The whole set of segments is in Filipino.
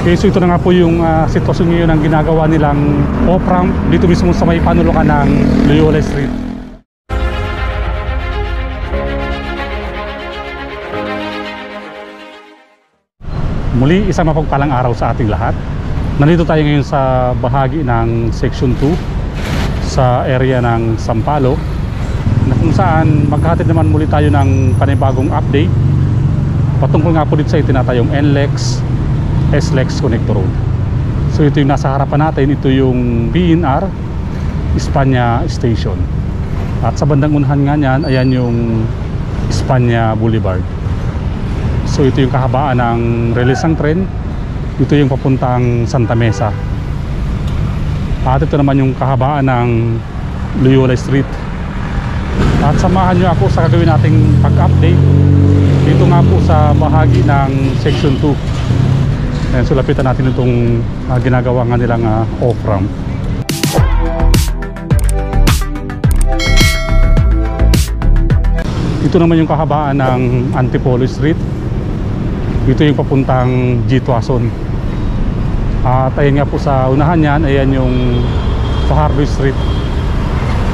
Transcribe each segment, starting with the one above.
Okay, so ito na nga po yung sitwasyon ngayon ng ginagawa nilang off-ramp dito mismo sa may panulukan ng Loyola Street. Muli, isang mapagpalang araw sa ating lahat. Nandito tayo ngayon sa bahagi ng Section 2 sa area ng Sampaloc, na kung saan maghahatid naman muli tayo ng panibagong update patungkol nga po dito sa itinatayong NLEX SLEX Connector Road. So ito yung nasa harapan natin, ito yung BNR Espanya Station, at sa bandang unahan nga niyan, ayan yung Espanya Boulevard. So ito yung kahabaan ng relisang tren, ito yung papuntang Santa Mesa, at ito naman yung kahabaan ng Loyola Street. At samahan nyo ako sa gagawin nating pag-update dito nga po sa bahagi ng Section 2. Ayan, so lapitan natin itong ginagawa nga nilang off-ramp. Ito naman yung kahabaan ng Antipolo Street. Ito yung papuntang G. Tuason. At ayan nga po sa unahan yan, ayan yung Fajardo Street.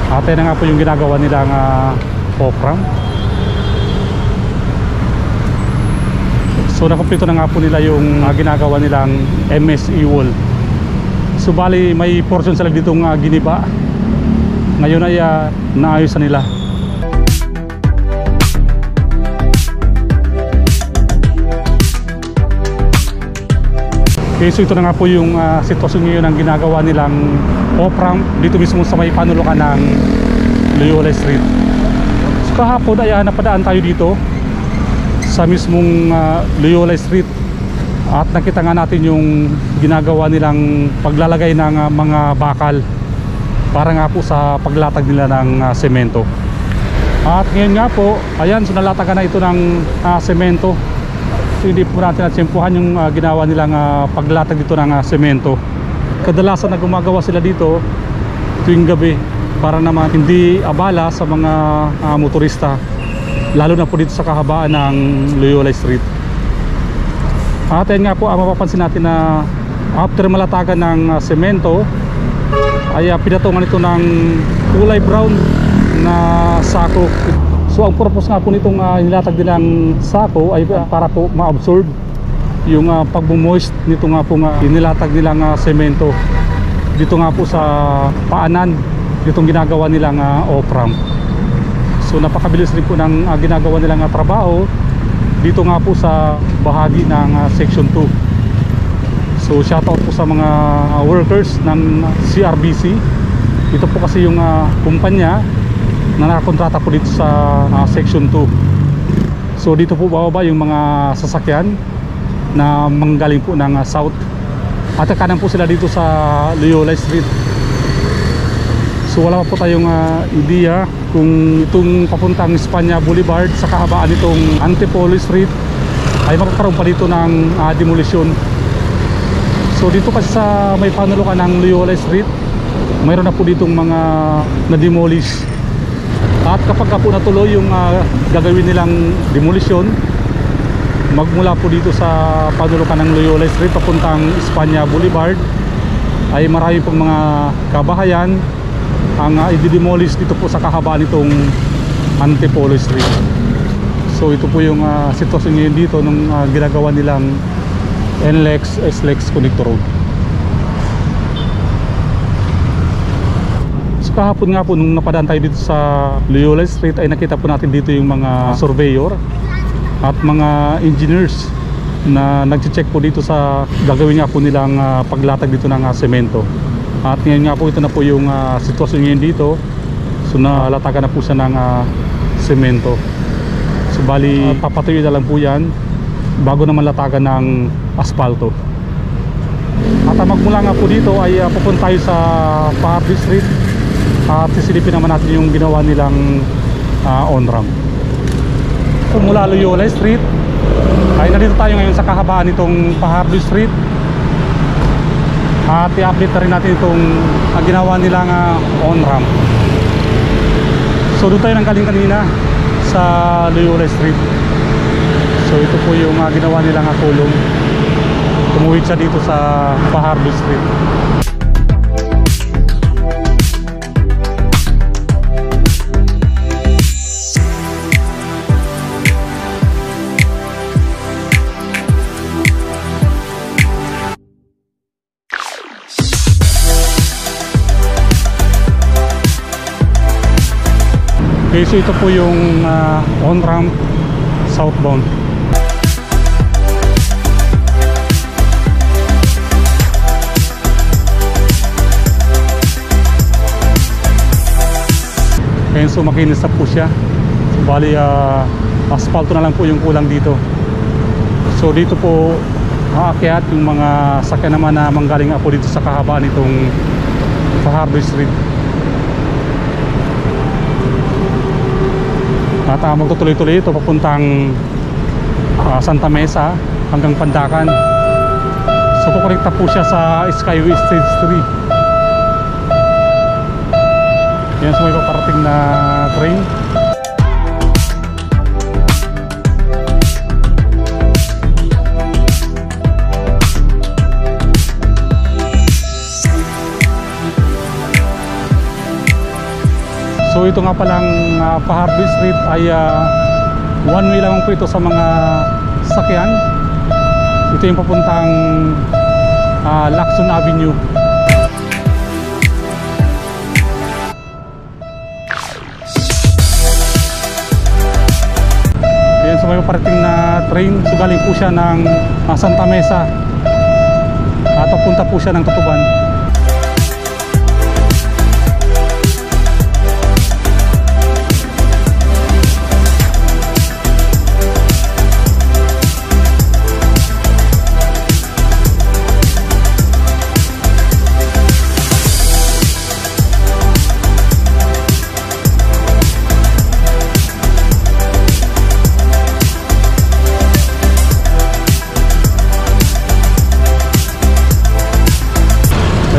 At ayan nga po yung ginagawa nilang off-ramp. So nakumpleto na nga po nila yung ginagawa nilang MSE wall. So bali may portion sila ditong giniba. Ngayon ay naayos na nila. Okay, so ito na nga po yung sitwasyon ngayon ng ginagawa nilang off-ramp dito mismo sa may panulukan ng Loyola Street. So kahapon ay napadaan tayo dito sa mismong Loyola Street, at nakita nga natin yung ginagawa nilang paglalagay ng mga bakal para nga po sa paglatag nila ng semento. At ngayon nga po, ayan, so nalatagan na ito ng semento. So hindi po natin natsimpuhan yung ginawa nilang paglatag dito ng semento. Kadalasan na gumagawa sila dito tuwing gabi para naman hindi abala sa mga motorista, lalo na po dito sa kahabaan ng Loyola Street. At ayun nga po, mapapansin natin na after malatagan ng semento ay pinatungan ito ng kulay brown na sako. So ang purpose nga po nitong nilatag nilang sako ay para po ma-absorb yung pagbumoist nito nga po inilatag nilang semento dito nga po sa paanan ditong ginagawa nilang off-ramp. So napakabilis rin po ng ginagawa nilang trabaho dito nga po sa bahagi ng Section 2. So shoutout po sa mga workers ng CRBC. Ito po kasi yung kumpanya na nakakontrata po dito sa Section 2. So dito po bababa yung mga sasakyan na manggaling po ng south, at kanan po sila dito sa Loyola Street. So wala pa po tayong ideya kung itong papuntang Espanya Boulevard sa kahabaan itong Antipolo Street ay magkakaroon pa dito ng demolisyon. So dito kasi sa may panulukan ng Loyola Street, mayroon na po ditong mga na-demolish. At kapag po natuloy yung gagawin nilang demolisyon, magmula po dito sa panulukan ng Loyola Street papuntang Espanya Boulevard ay marami pong mga kabahayan ang i-demolish dito po sa kahabaan itong Antipolo Street. So ito po yung sitwasyon ngayon dito nung ginagawa nilang NLEX SLEX Connector Road. So kahapon nga po nung napadaan tayo dito sa Loyola Street ay nakita po natin dito yung mga surveyor at mga engineers na nag-check po dito sa gagawin nga po nilang paglatag dito ng semento. At ngayon nga po, ito na po yung sitwasyon ngayon dito. So nalatagan na po siya ng semento. So bali papatuloy na lang po yan bago naman latagan ng asfalto. At magmula nga po dito ay pupunta tayo sa Fajardo Street at sisilipin naman natin yung ginawa nilang on-ramp. So mula Loyola Street ay nandito tayo ngayon sa kahabaan nitong Fajardo Street. At i-update na rin natin itong ginawa nilang on-ramp. So doon tayo nanggaling kanina sa Loyola Street. So ito po yung ginawa nilang kulong. So Tumuwid siya dito sa Fajardo Street. Okay, so ito po yung on-ramp southbound. Kaya so makinis na po siya. Bali asfalto na lang po yung kulang dito. So dito po aakyat yung mga sakyan naman na manggaling po dito sa kahabaan itong Fajardo Street. At magtutuloy-tuloy ito papuntang Santa Mesa hanggang Pandacan. So kukonekta po siya sa Skyway Stage 3. Yan, so may paparating na train. So ito nga palang Fajardo Street ay one way lang po ito sa mga sakyan. Ito yung papuntang Lacson Avenue. Ayan, so may parating na train. So galing po siya ng Santa Mesa at papunta po siya ng Tutuban.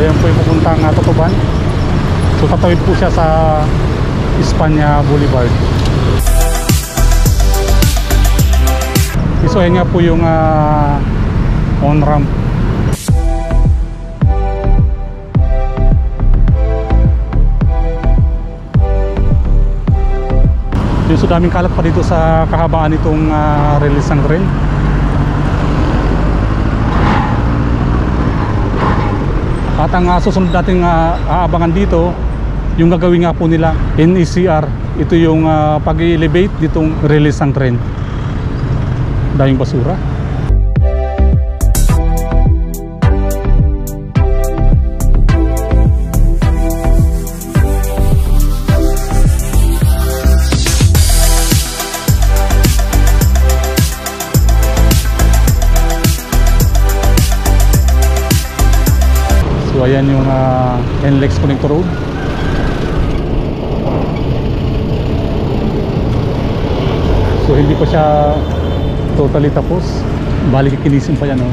Ayan po yung pupuntang Tutuban. So tatawid po siya sa Espanya Boulevard. So ayan nga po yung on-ramp. Yung so daming kalat pa dito sa kahabaan itong release ng train. At ang susunod nating aabangan dito, yung gagawin nga po nila NECR. Ito yung pag-elevate ditong release ng train. Daming basura. So ayan yung NLEX Connector Road. So hindi pa siya totally tapos. Balik kikinisin pa yan, oh.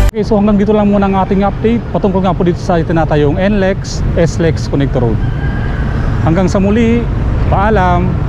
Okay, so hanggang dito lang muna ang ating update patungkol nga po dito sa itinatayong NLEX SLEX Connector Road. Hanggang sa muli, paalam.